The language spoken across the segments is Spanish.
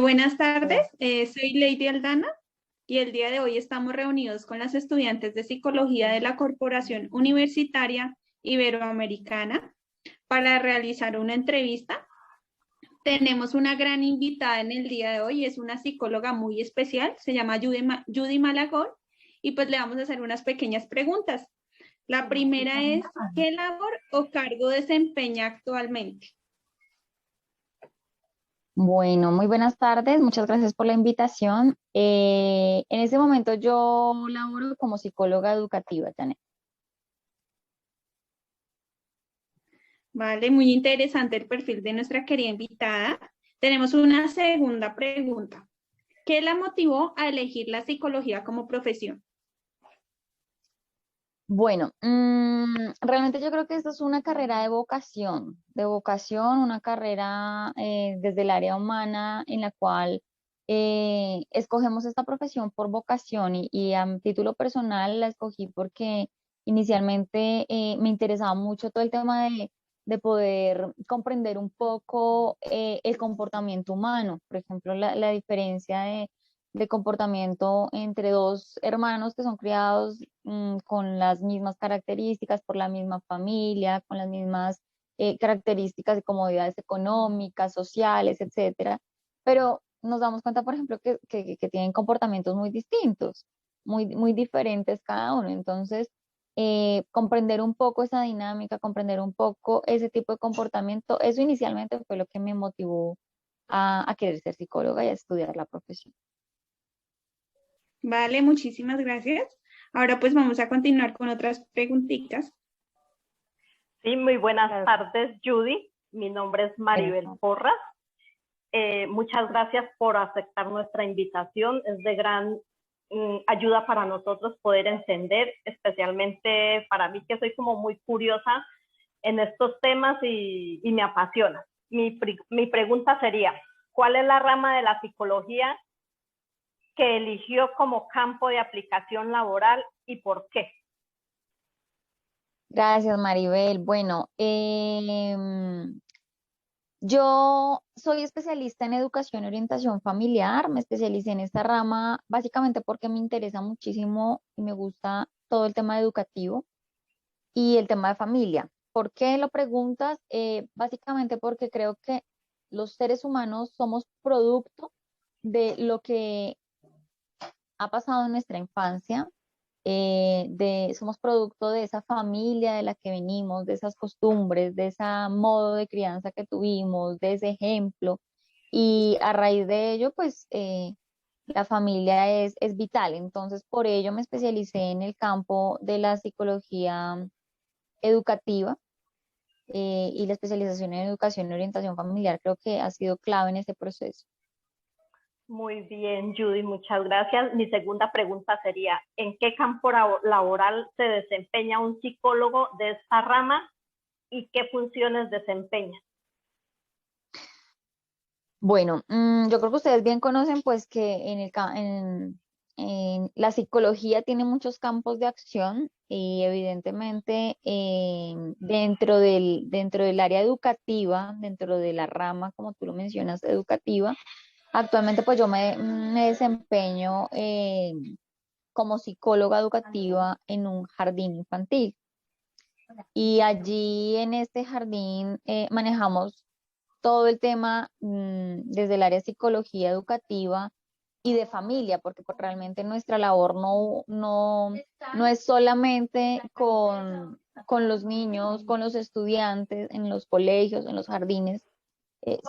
Buenas tardes, Hola. soy Lady Aldana y el día de hoy estamos reunidos con las estudiantes de Psicología de la Corporación Universitaria Iberoamericana para realizar una entrevista. Tenemos una gran invitada en el día de hoy, es una psicóloga muy especial, se llama Judy Malagón y pues le vamos a hacer unas pequeñas preguntas. La primera es, ¿qué labor o cargo desempeña actualmente? Bueno, muy buenas tardes, muchas gracias por la invitación. En este momento yo laboro como psicóloga educativa, Janet. Vale, muy interesante el perfil de nuestra querida invitada. Tenemos una segunda pregunta. ¿Qué la motivó a elegir la psicología como profesión? Bueno, realmente yo creo que esto es una carrera de vocación, una carrera desde el área humana en la cual escogemos esta profesión por vocación y a mi título personal la escogí porque inicialmente me interesaba mucho todo el tema de poder comprender un poco el comportamiento humano, por ejemplo, la diferencia de comportamiento entre dos hermanos que son criados con las mismas características, por la misma familia, con las mismas características y comodidades económicas, sociales, etcétera. Pero nos damos cuenta, por ejemplo, que tienen comportamientos muy distintos, muy diferentes cada uno. Entonces, comprender un poco esa dinámica, comprender un poco ese tipo de comportamiento, eso inicialmente fue lo que me motivó a querer ser psicóloga y a estudiar la profesión. Vale, muchísimas gracias. Ahora pues vamos a continuar con otras preguntitas. Sí, muy buenas Claro. tardes, Judy. Mi nombre es Maribel Porras. Muchas gracias por aceptar nuestra invitación. Es de gran ayuda para nosotros poder entender, especialmente para mí que soy como muy curiosa en estos temas y me apasiona. Mi pregunta sería, ¿cuál es la rama de la psicología que eligió como campo de aplicación laboral y por qué? Gracias, Maribel. Bueno, yo soy especialista en educación y orientación familiar. Me especialicé en esta rama básicamente porque me interesa muchísimo y me gusta todo el tema educativo y el tema de familia. ¿Por qué lo preguntas? Básicamente porque creo que los seres humanos somos producto de lo que ha pasado en nuestra infancia, somos producto de esa familia de la que venimos, de esas costumbres, de ese modo de crianza que tuvimos, de ese ejemplo. Y a raíz de ello, pues la familia es vital. Entonces, por ello me especialicé en el campo de la psicología educativa y la especialización en educación y orientación familiar creo que ha sido clave en ese proceso. Muy bien, Judy, muchas gracias. Mi segunda pregunta sería, ¿en qué campo laboral se desempeña un psicólogo de esta rama y qué funciones desempeña? Bueno, yo creo que ustedes bien conocen pues que en la psicología tiene muchos campos de acción y evidentemente dentro del área educativa, dentro de la rama, como tú lo mencionas, educativa, actualmente pues yo me desempeño como psicóloga educativa en un jardín infantil. Y allí en este jardín manejamos todo el tema desde el área de psicología educativa y de familia, porque pues, realmente nuestra labor no es solamente con los niños, con los estudiantes, en los colegios, en los jardines,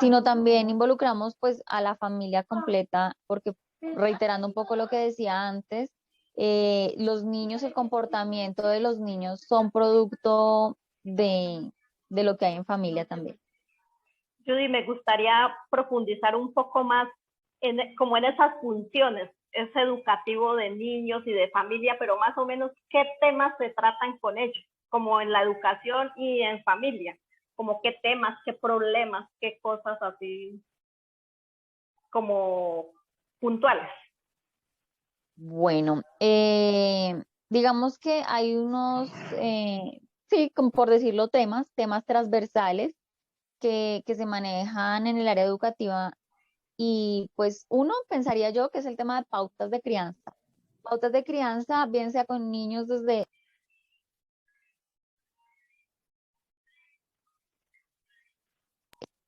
sino también involucramos pues a la familia completa, porque reiterando un poco lo que decía antes, los niños, el comportamiento de los niños son producto de lo que hay en familia también. Judy, me gustaría profundizar un poco más como en esas funciones. Es educativo de niños y de familia, pero más o menos, ¿qué temas se tratan con ellos? Como en la educación y en familia. Como qué temas, qué problemas, qué cosas así como puntuales. Bueno, digamos que hay unos, sí, como por decirlo, temas transversales que se manejan en el área educativa y pues uno pensaría yo que es el tema de pautas de crianza. Pautas de crianza, bien sea con niños desde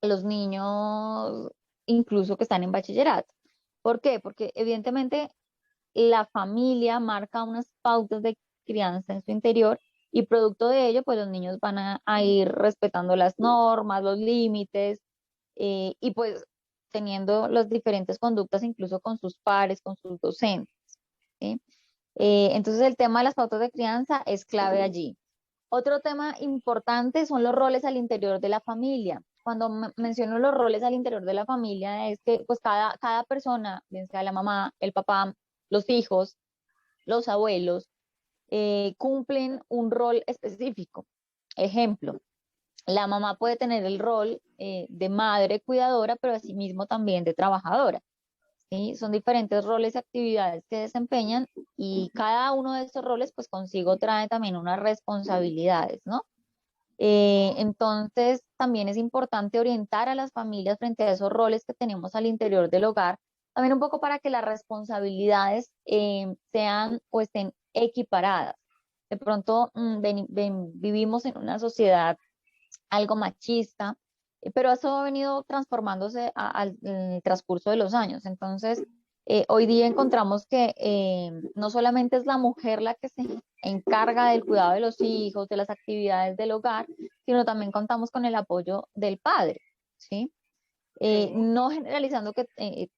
los niños incluso que están en bachillerato. ¿Por qué? Porque evidentemente la familia marca unas pautas de crianza en su interior y producto de ello, pues los niños van a ir respetando las normas, los límites y pues teniendo las diferentes conductas incluso con sus pares, con sus docentes. ¿Sí? Entonces el tema de las pautas de crianza es clave allí. Otro tema importante son los roles al interior de la familia. Cuando menciono los roles al interior de la familia es que pues cada persona, bien sea la mamá, el papá, los hijos, los abuelos, cumplen un rol específico. Ejemplo, la mamá puede tener el rol de madre cuidadora, pero asimismo también de trabajadora. ¿Sí? Son diferentes roles y actividades que desempeñan y cada uno de estos roles pues consigo trae también unas responsabilidades, ¿no? Entonces también es importante orientar a las familias frente a esos roles que tenemos al interior del hogar, también un poco para que las responsabilidades sean o estén equiparadas. De pronto vivimos en una sociedad algo machista, pero eso ha venido transformándose en el transcurso de los años. Entonces, hoy día encontramos que no solamente es la mujer la que se encarga del cuidado de los hijos, de las actividades del hogar, sino también contamos con el apoyo del padre, ¿sí? No generalizando que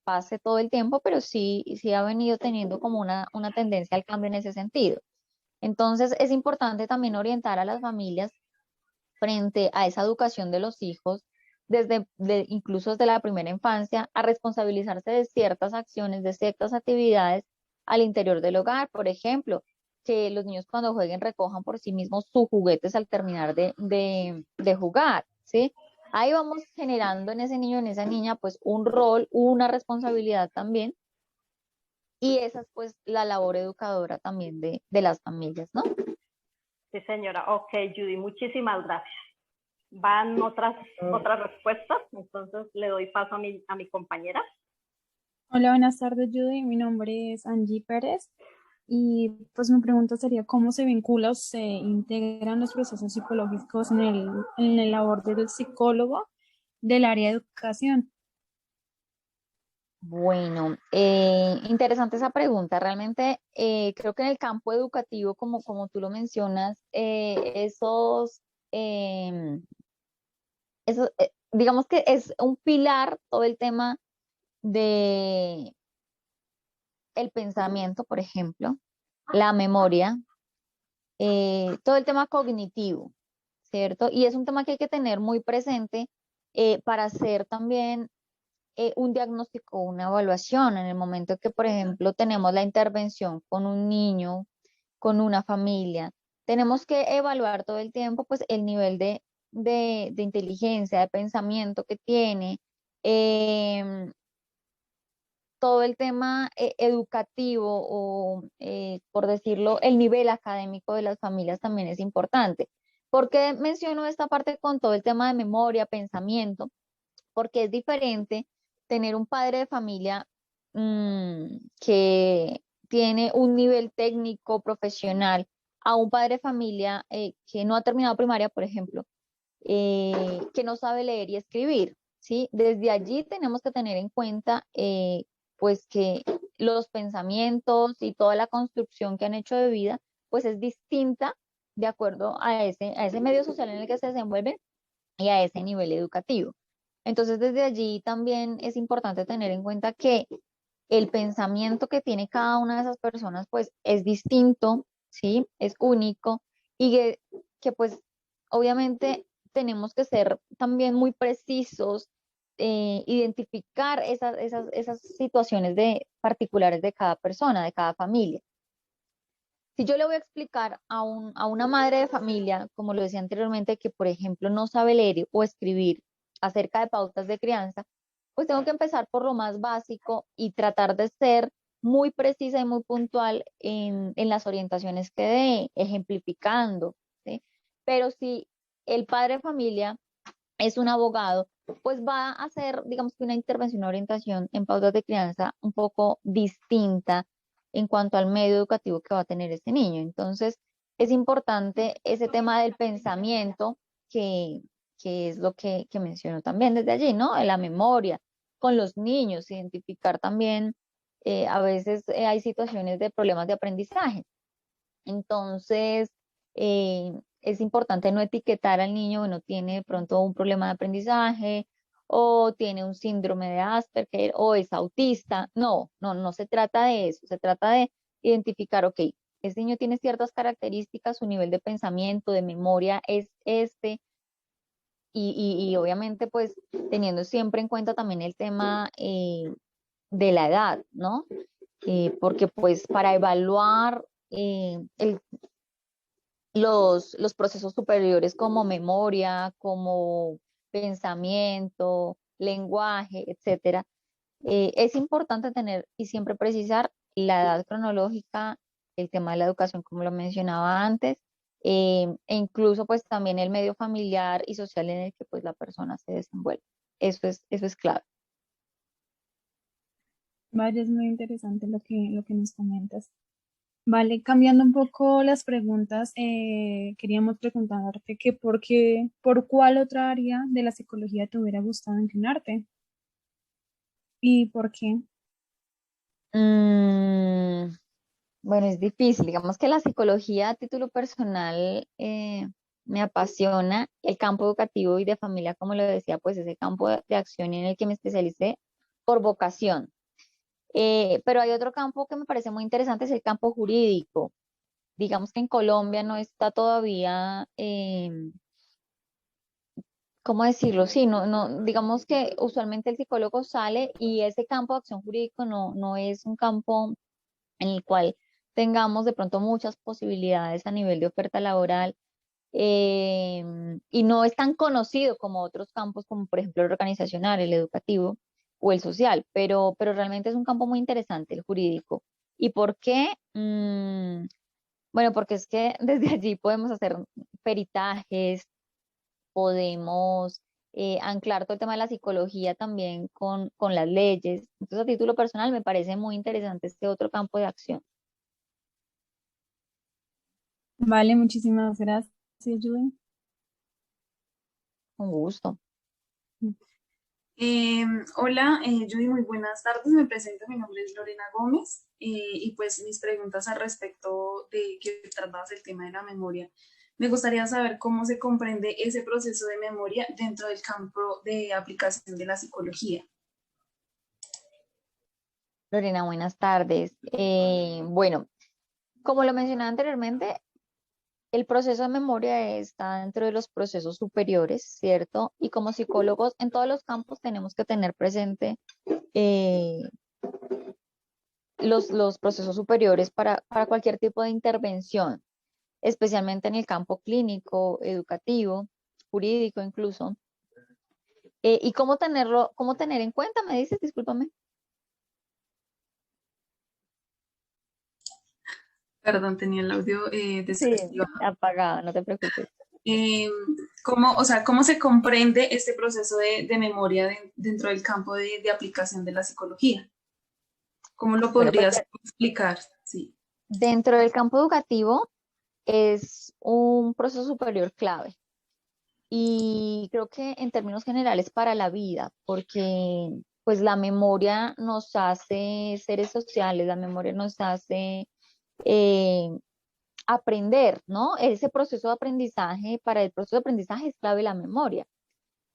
pase todo el tiempo, pero sí ha venido teniendo como una tendencia al cambio en ese sentido. Entonces, es importante también orientar a las familias frente a esa educación de los hijos, incluso desde la primera infancia, a responsabilizarse de ciertas acciones, de ciertas actividades al interior del hogar. Por ejemplo, que los niños cuando jueguen recojan por sí mismos sus juguetes al terminar de jugar, ¿sí? Ahí vamos generando en ese niño, en esa niña, pues un rol, una responsabilidad también, y esa es pues la labor educadora también de las familias, ¿no? Sí, señora. Ok, Judy, muchísimas gracias. Van otras respuestas, entonces le doy paso a mi compañera. Hola, buenas tardes, Judy. Mi nombre es Angie Pérez y pues mi pregunta sería cómo se vincula o se integran los procesos psicológicos en el labor del psicólogo del área de educación. Bueno, interesante esa pregunta. Realmente creo que en el campo educativo, como tú lo mencionas, em, digamos que es un pilar todo el tema de el pensamiento, por ejemplo, la memoria, todo el tema cognitivo, ¿cierto? Y es un tema que hay que tener muy presente para hacer también un diagnóstico, una evaluación en el momento que, por ejemplo, tenemos la intervención con un niño, con una familia. Tenemos que evaluar todo el tiempo, pues, el nivel de inteligencia, de pensamiento que tiene, em, todo el tema educativo o, por decirlo, el nivel académico de las familias también es importante. ¿Por qué menciono esta parte con todo el tema de memoria, pensamiento? Porque es diferente tener un padre de familia que tiene un nivel técnico, profesional, a un padre de familia que no ha terminado primaria, por ejemplo, que no sabe leer y escribir, ¿sí? Desde allí tenemos que tener en cuenta, pues, que los pensamientos y toda la construcción que han hecho de vida, pues, es distinta de acuerdo a ese medio social en el que se desenvuelve y a ese nivel educativo. Entonces, desde allí también es importante tener en cuenta que el pensamiento que tiene cada una de esas personas, pues es distinto, ¿sí? Es único y que pues obviamente tenemos que ser también muy precisos, identificar esas situaciones particulares de cada persona, de cada familia. Si yo le voy a explicar a una madre de familia, como lo decía anteriormente, que por ejemplo no sabe leer o escribir acerca de pautas de crianza, pues tengo que empezar por lo más básico y tratar de ser muy precisa y muy puntual en las orientaciones que dé, ejemplificando, ¿sí? Pero si el padre de familia es un abogado, pues va a hacer, digamos que una intervención, una orientación en pautas de crianza un poco distinta en cuanto al medio educativo que va a tener este niño. Entonces, es importante ese tema del pensamiento que, que es lo que menciono también desde allí, ¿no? De la memoria con los niños, identificar también, a veces hay situaciones de problemas de aprendizaje. Entonces, es importante no etiquetar al niño que no tiene de pronto un problema de aprendizaje o tiene un síndrome de Asperger o es autista. No, no, no se trata de eso. Se trata de identificar, ok, este niño tiene ciertas características, su nivel de pensamiento, de memoria es este. Y obviamente, pues, teniendo siempre en cuenta también el tema de la edad, ¿no? Porque pues para evaluar los procesos superiores como memoria, como pensamiento, lenguaje, etcétera, es importante tener y siempre precisar la edad cronológica, el tema de la educación, como lo mencionaba antes, e incluso pues también el medio familiar y social en el que pues la persona se desenvuelve. Eso es clave. Vaya, es muy interesante lo que nos comentas. Vale, cambiando un poco las preguntas, queríamos preguntarte que por cuál otra área de la psicología te hubiera gustado inclinarte y por qué. Mm, bueno, es difícil. Digamos que la psicología a título personal me apasiona. El campo educativo y de familia, como lo decía, pues es el campo de acción en el que me especialicé por vocación. Pero hay otro campo que me parece muy interesante, es el campo jurídico. Digamos que en Colombia no está todavía, ¿cómo decirlo? Sí, no, no, digamos que usualmente el psicólogo sale y ese campo de acción jurídico no es un campo en el cual tengamos de pronto muchas posibilidades a nivel de oferta laboral, y no es tan conocido como otros campos, como por ejemplo el organizacional, el educativo o el social, pero realmente es un campo muy interesante, el jurídico. ¿Y por qué? Bueno, porque es que desde allí podemos hacer peritajes, podemos anclar todo el tema de la psicología también con las leyes. Entonces, a título personal, me parece muy interesante este otro campo de acción. Vale, muchísimas gracias, Judy. Con gusto. Hola, Judy, muy buenas tardes. Me presento, mi nombre es Lorena Gómez y pues mis preguntas al respecto de que tratabas el tema de la memoria. Me gustaría saber cómo se comprende ese proceso de memoria dentro del campo de aplicación de la psicología. Lorena, buenas tardes. Bueno, como lo mencionaba anteriormente, el proceso de memoria está dentro de los procesos superiores, ¿cierto? Y como psicólogos en todos los campos tenemos que tener presente eh, los procesos superiores para cualquier tipo de intervención, especialmente en el campo clínico, educativo, jurídico incluso. ¿Y cómo tener en cuenta? Me dices, discúlpame. Perdón, tenía el audio Sí, desactivado. apagado, no te preocupes. Eh, ¿Cómo se comprende este proceso de memoria dentro del campo de aplicación de la psicología? ¿Cómo lo Bueno, pues podrías explicar? Sí. dentro del campo educativo es un proceso superior clave y creo que en términos generales para la vida, porque pues la memoria nos hace seres sociales, la memoria nos hace eh, aprender, ¿no? Ese proceso de aprendizaje, para el proceso de aprendizaje es clave la memoria.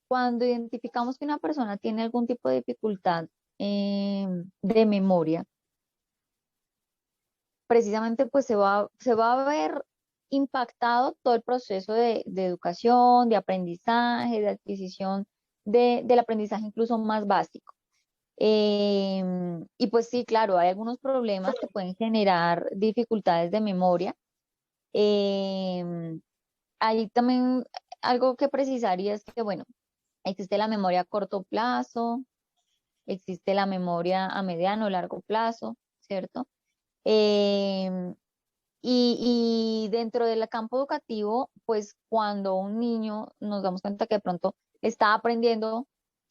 Cuando identificamos que una persona tiene algún tipo de dificultad de memoria, precisamente pues se va a ver impactado todo el proceso de educación, de aprendizaje, de adquisición del aprendizaje incluso más básico. Y pues sí, claro, hay algunos problemas que pueden generar dificultades de memoria. Em, Hay también algo que precisaría es que, bueno, existe la memoria a corto plazo, existe la memoria a mediano o largo plazo, ¿cierto? Em, y dentro del campo educativo, pues cuando un niño nos damos cuenta que de pronto está aprendiendo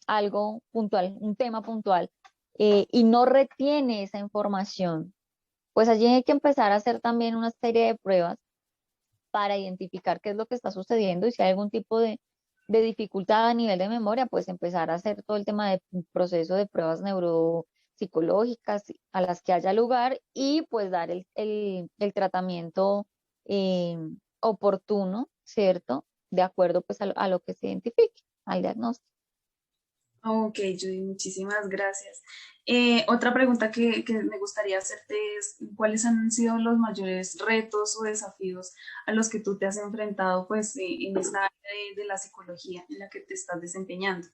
algo puntual, un tema puntual, y no retiene esa información, pues allí hay que empezar a hacer también una serie de pruebas para identificar qué es lo que está sucediendo y si hay algún tipo de dificultad a nivel de memoria, pues empezar a hacer todo el tema de proceso de pruebas neuropsicológicas a las que haya lugar y pues dar el tratamiento eh, oportuno, ¿cierto? De acuerdo pues a lo que se identifique, al diagnóstico. Ok, Judy, muchísimas gracias. Otra pregunta que me gustaría hacerte es, ¿cuáles han sido los mayores retos o desafíos a los que tú te has enfrentado pues, en esta área de la psicología en la que te estás desempeñando?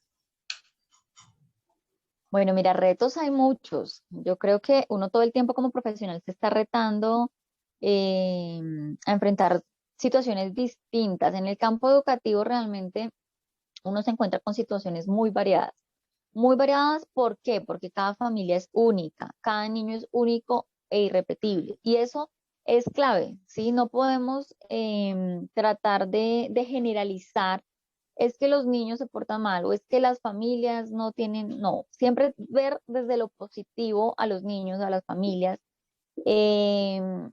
Bueno, mira, retos hay muchos. Yo creo que uno todo el tiempo como profesional se está retando eh, a enfrentar situaciones distintas. En el campo educativo realmente uno se encuentra con situaciones muy variadas. Muy variadas, ¿por qué? Porque cada familia es única, cada niño es único e irrepetible. Y eso es clave, ¿sí? No podemos tratar de generalizar, es que los niños se portan mal o es que las familias no tienen, no, siempre ver desde lo positivo a los niños, a las familias. em,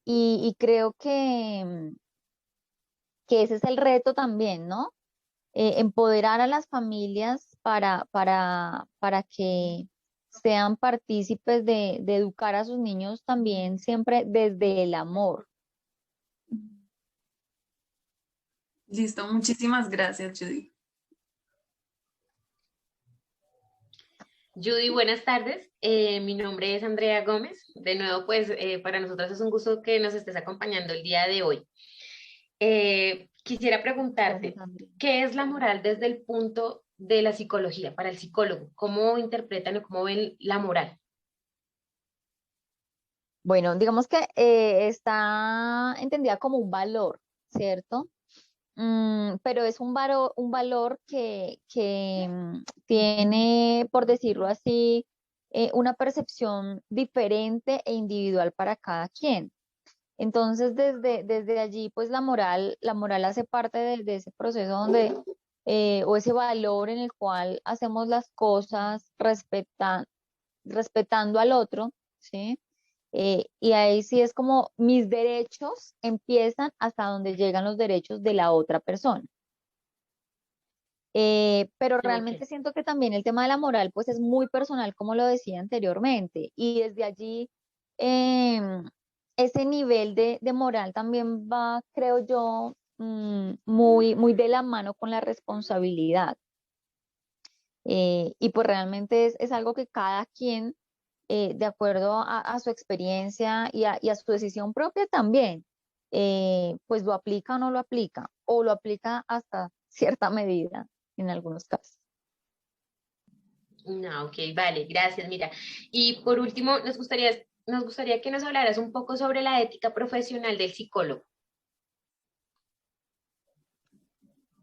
y creo que ese es el reto también, ¿no? Empoderar a las familias para que sean partícipes de educar a sus niños también siempre desde el amor. Listo, muchísimas gracias, Judy. Judy, buenas tardes. Mi nombre es Andrea Gómez. De nuevo, pues para nosotros es un gusto que nos estés acompañando el día de hoy. Quisiera preguntarte, Gracias, Andrea. ¿qué es la moral desde el punto de la psicología, para el psicólogo? ¿Cómo interpretan o cómo ven la moral? Bueno, digamos que está entendida como un valor, ¿cierto? Pero es un valor que tiene, por decirlo así, una percepción diferente e individual para cada quien. Entonces, desde allí, pues la moral hace parte de ese proceso donde, o ese valor en el cual hacemos las cosas respetando al otro, ¿sí? Y ahí sí es como mis derechos empiezan hasta donde llegan los derechos de la otra persona. Pero realmente Ok. siento que también el tema de la moral, pues es muy personal, como lo decía anteriormente, y desde allí em, ese nivel de moral también va, creo yo, muy de la mano con la responsabilidad. Y pues realmente es algo que cada quien, de acuerdo a su experiencia y a su decisión propia también, pues lo aplica o no lo aplica, o lo aplica hasta cierta medida en algunos casos. No, ok, vale, gracias. Mira, y por último, nos gustaría que nos hablaras un poco sobre la ética profesional del psicólogo.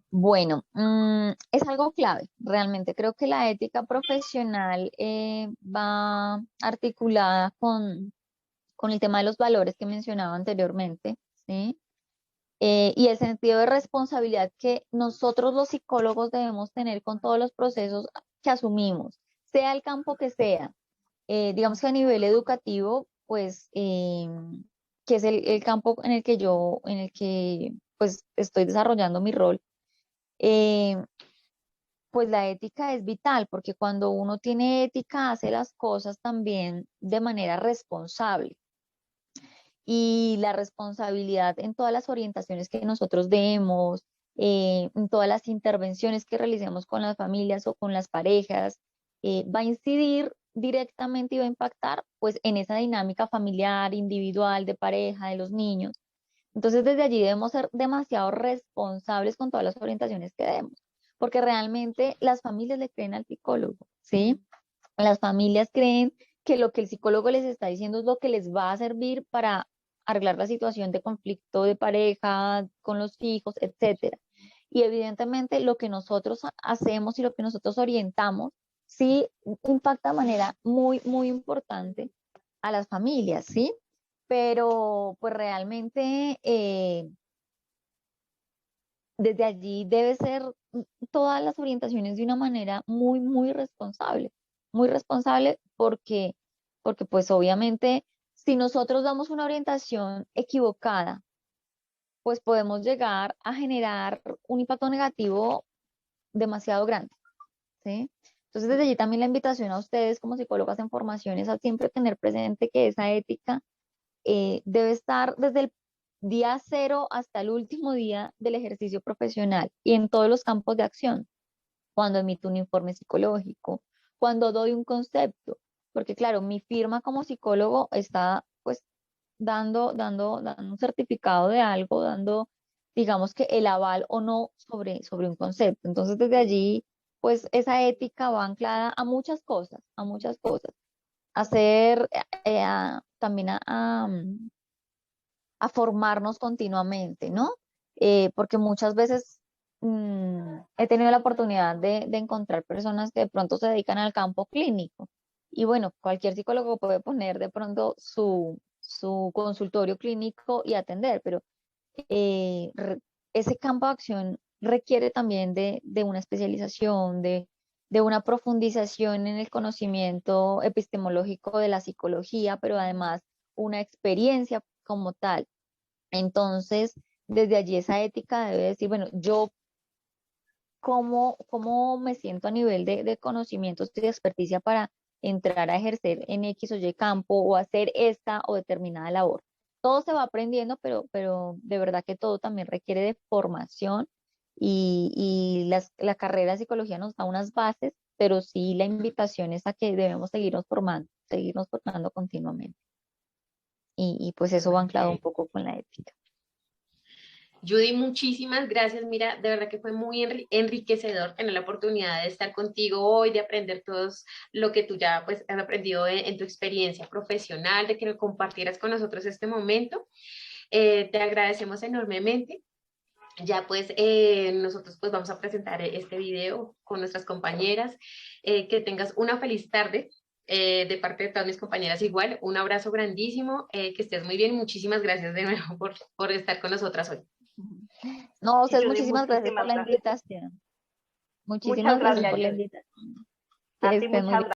Bueno, es algo clave, realmente. Creo que la ética profesional va articulada con el tema de los valores que mencionaba anteriormente, ¿sí? Y el sentido de responsabilidad que nosotros los psicólogos debemos tener con todos los procesos que asumimos, sea el campo que sea. Digamos que a nivel educativo, pues, que es el campo en el que pues estoy desarrollando mi rol, eh, pues la ética es vital, porque cuando uno tiene ética, hace las cosas también de manera responsable. Y la responsabilidad en todas las orientaciones que nosotros demos, en todas las intervenciones que realicemos con las familias o con las parejas, va a incidir directamente y va a impactar pues en esa dinámica familiar, individual, de pareja, de los niños. Entonces desde allí debemos ser demasiado responsables con todas las orientaciones que demos, porque realmente las familias le creen al psicólogo, ¿sí? Las familias creen que lo que el psicólogo les está diciendo es lo que les va a servir para arreglar la situación de conflicto de pareja, con los hijos, etcétera. Y evidentemente lo que nosotros hacemos y lo que nosotros orientamos sí impacta de manera muy importante a las familias, ¿sí? Pero pues realmente desde allí debe ser todas las orientaciones de una manera muy, muy responsable porque pues obviamente si nosotros damos una orientación equivocada, pues podemos llegar a generar un impacto negativo demasiado grande, ¿sí? Entonces desde allí también la invitación a ustedes como psicólogas en formación es a siempre tener presente que esa ética debe estar desde el día cero hasta el último día del ejercicio profesional y en todos los campos de acción, cuando emito un informe psicológico, cuando doy un concepto, porque claro, mi firma como psicólogo está pues dando un certificado de algo, dando, digamos que el aval o no sobre un concepto. Entonces desde allí, pues esa ética va anclada a muchas cosas, a muchas cosas. Hacer también a formarnos continuamente, ¿no? Porque muchas veces he tenido la oportunidad de encontrar personas que de pronto se dedican al campo clínico. Y bueno, cualquier psicólogo puede poner de pronto su consultorio clínico y atender, pero eh, re- ese campo de acción requiere también de una especialización, de una profundización en el conocimiento epistemológico de la psicología, pero además una experiencia como tal. Entonces, desde allí esa ética debe decir, bueno, yo cómo me siento a nivel de conocimientos y de experticia para entrar a ejercer en X o Y campo o hacer esta o determinada labor. Todo se va aprendiendo, pero de verdad que todo también requiere de formación y la carrera de psicología nos da unas bases, pero sí la invitación es a que debemos seguirnos formando continuamente. Y pues eso va anclado un Ok. poco con la ética. Judy, muchísimas gracias. Mira, de verdad que fue muy enriquecedor tener la oportunidad de estar contigo hoy, de aprender todo lo que tú ya pues has aprendido en tu experiencia profesional, de que nos compartieras con nosotros este momento. Te agradecemos enormemente. Ya pues nosotros pues vamos a presentar este video con nuestras compañeras. Que tengas una feliz tarde. De parte de todas mis compañeras igual, un abrazo grandísimo, que estés muy bien, muchísimas gracias de nuevo por estar con nosotras hoy. No, a Y ustedes Judy, muchísimas gracias por muchísimas la gracias. invitación. Muchas Muchísimas gracias gracias, por la Judy. invitación. Que A ti estén muy muchas bien. gracias.